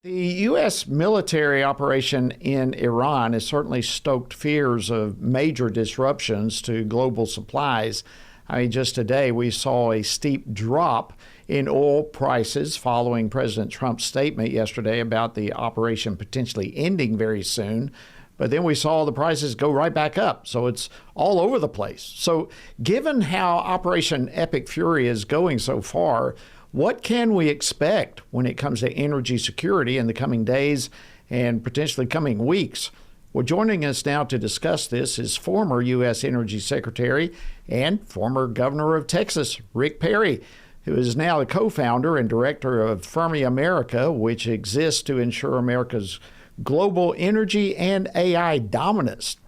The U.S. military operation in Iran has certainly stoked fears of major disruptions to global supplies. I mean, just today we saw a steep drop in oil prices following President Trump's statement yesterday about the operation potentially ending very soon. But then we saw the prices go right back up. So it's all over the place. So, given how Operation Epic Fury is going so far, what can we expect when it comes to energy security in the coming days and potentially coming weeks? Well, joining us now to discuss this is former U.S. Energy Secretary and former Governor of Texas, Rick Perry, who is now the co-founder and director of Fermi America, which exists to ensure America's global energy and AI dominance.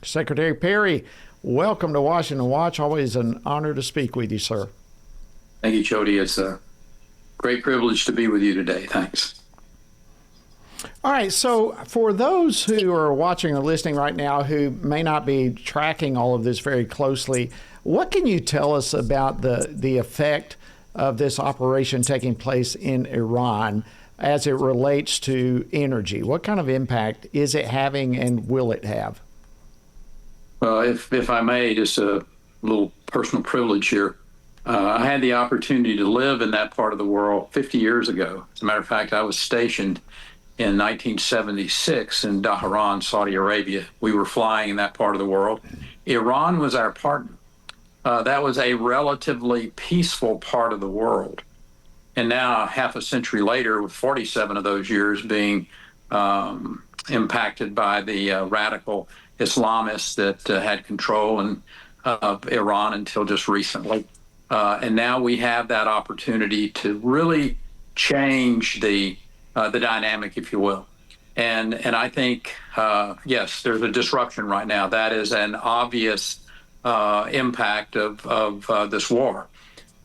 Secretary Perry, welcome to Washington Watch. Always an honor to speak with you, sir. Thank you, Jody. It's a great privilege to be with you today. Thanks. All right. So for those who are watching or listening right now who may not be tracking all of this very closely, what can you tell us about the effect of this operation taking place in Iran as it relates to energy? What kind of impact is it having and will it have? Well, if I may, just a little personal privilege here. I had the opportunity to live in that part of the world 50 years ago. As a matter of fact, I was stationed in 1976 in Dhahran, Saudi Arabia. We were flying in that part of the world. Iran was our partner. That was a relatively peaceful part of the world. And now, half a century later, with 47 of those years being impacted by the radical Islamists that had control of Iran until just recently. And now we have that opportunity to really change the dynamic, if you will. And I think, yes, there's a disruption right now. That is an obvious impact of this war.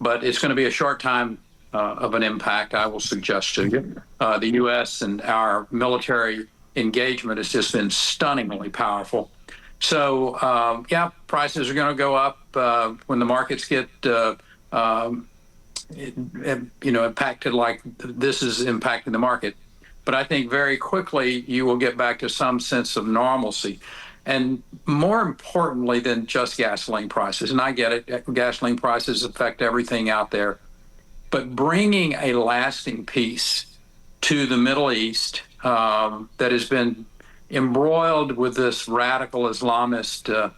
But it's going to be a short time of an impact, I will suggest to you. The U.S. and our military engagement has just been stunningly powerful. So, yeah, prices are going to go up when the markets get, impacted like this is impacting the market. But I think very quickly you will get back to some sense of normalcy. And more importantly than just gasoline prices, and I get it, gasoline prices affect everything out there, but bringing a lasting peace to the Middle East that has been embroiled with this radical Islamist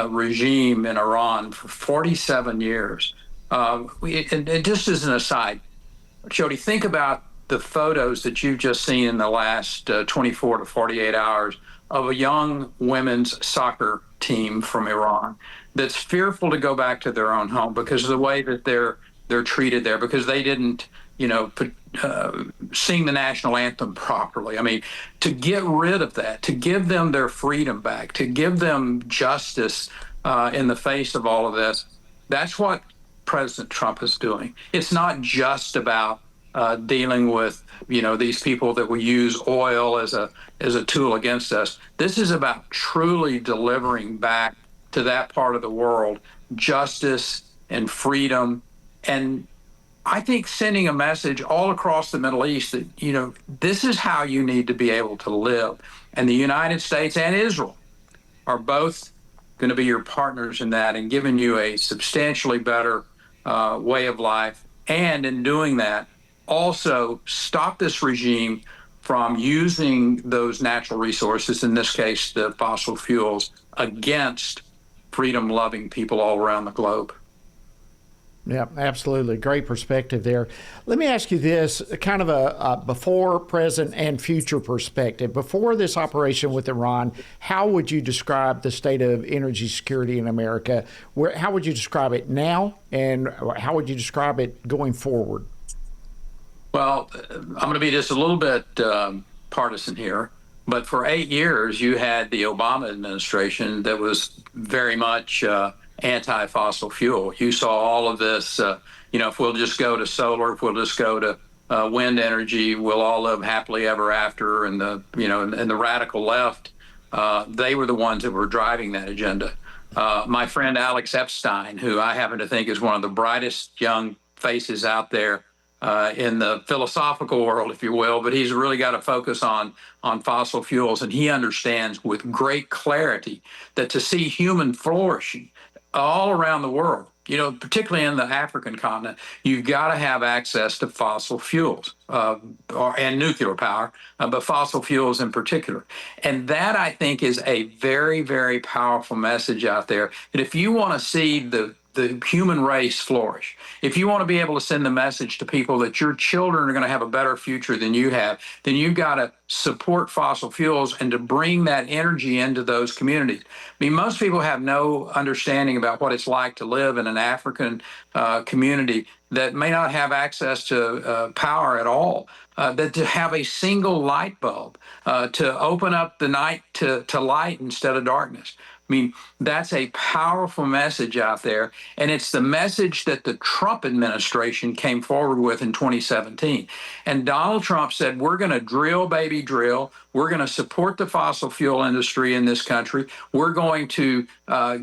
regime in Iran for 47 years. And just as an aside, Jody, think about the photos that you've just seen in the last 24 to 48 hours of a young women's soccer team from Iran that's fearful to go back to their own home because of the way that they're treated there, because they didn't, sing the national anthem properly. I mean, to get rid of that, to give them their freedom back, to give them justice in the face of all of this, that's what President Trump is doing. It's not just about dealing with, these people that will use oil as a tool against us. This is about truly delivering back to that part of the world justice and freedom, and I think sending a message all across the Middle East that, this is how you need to be able to live. And the United States and Israel are both going to be your partners in that and giving you a substantially better way of life. And in doing that, also stop this regime from using those natural resources, in this case, the fossil fuels, against freedom-loving people all around the globe. Yeah, absolutely. Great perspective there. Let me ask you this, kind of a before, present, and future perspective. Before this operation with Iran, how would you describe the state of energy security in America? How would you describe it now, and how would you describe it going forward? Well, I'm going to be just a little bit partisan here, but for 8 years, you had the Obama administration that was very much anti-fossil fuel. You saw all of this, if we'll just go to solar, if we'll just go to wind energy, we'll all live happily ever after. And and the radical left, they were the ones that were driving that agenda. My friend Alex Epstein, who I happen to think is one of the brightest young faces out there, in the philosophical world, if you will, but he's really got to focus on fossil fuels, and he understands with great clarity that to see human flourishing all around the world, particularly in the African continent, you've got to have access to fossil fuels and nuclear power, but fossil fuels in particular. And that, I think, is a very, very powerful message out there that if you want to see the human race flourish, if you want to be able to send the message to people that your children are going to have a better future than you have, then you've got to support fossil fuels and to bring that energy into those communities. I mean, most people have no understanding about what it's like to live in an African community that may not have access to power at all. That to have a single light bulb, to open up the night to light instead of darkness. I mean, that's a powerful message out there. And it's the message that the Trump administration came forward with in 2017. And Donald Trump said, we're going to drill, baby, drill. We're going to support the fossil fuel industry in this country. We're going to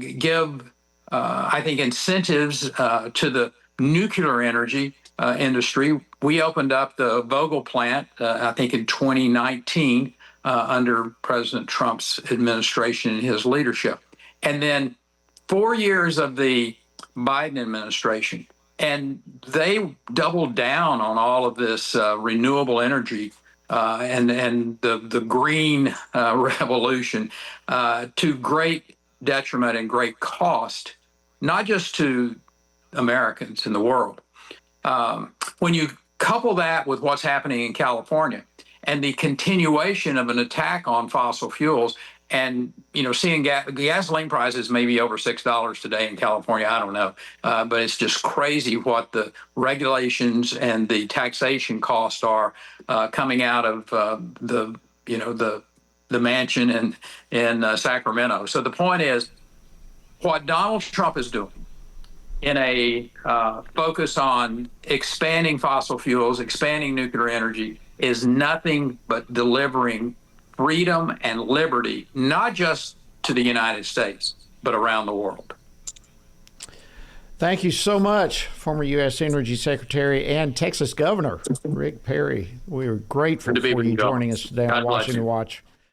give, I think, incentives to the nuclear energy industry. We opened up the Vogtle plant, I think, in 2019. Under President Trump's administration and his leadership. And then 4 years of the Biden administration, and they doubled down on all of this renewable energy and the green revolution to great detriment and great cost, not just to Americans in the world. When you couple that with what's happening in California, and the continuation of an attack on fossil fuels, and seeing gasoline prices maybe over $6 today in California, I don't know, but it's just crazy what the regulations and the taxation costs are coming out of the mansion in Sacramento. So the point is, what Donald Trump is doing in a focus on expanding fossil fuels, expanding nuclear energy, is nothing but delivering freedom and liberty, not just to the United States, but around the world. Thank you so much, former U.S. Energy Secretary and Texas Governor Rick Perry. We are grateful for you joining us today on Washington Watch.